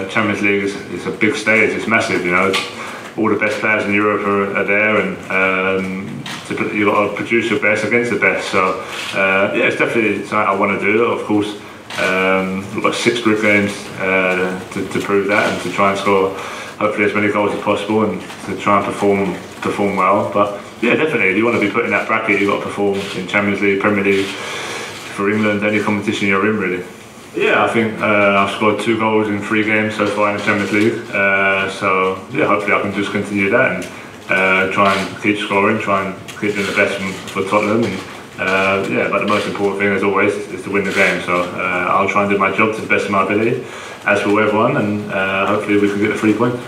Champions League is a big stage. It's massive, you know. All the best players in Europe are there, and you've got to produce your best against the best. So yeah, it's definitely something I want to do. Of course, we've got 6 group games to prove that, and to try and score hopefully as many goals as possible, and to try and perform well. But yeah, definitely, if you want to be put in that bracket, you've got to perform in Champions League, Premier League, for England, any competition you're in, really. Yeah, I think I've scored 2 goals in 3 games so far in the Champions League. So yeah, hopefully I can just continue that and try and keep scoring, try and keep doing the best for Tottenham. And yeah, but the most important thing, as always, is to win the game. So I'll try and do my job to the best of my ability, as for everyone, and hopefully we can get the 3 points.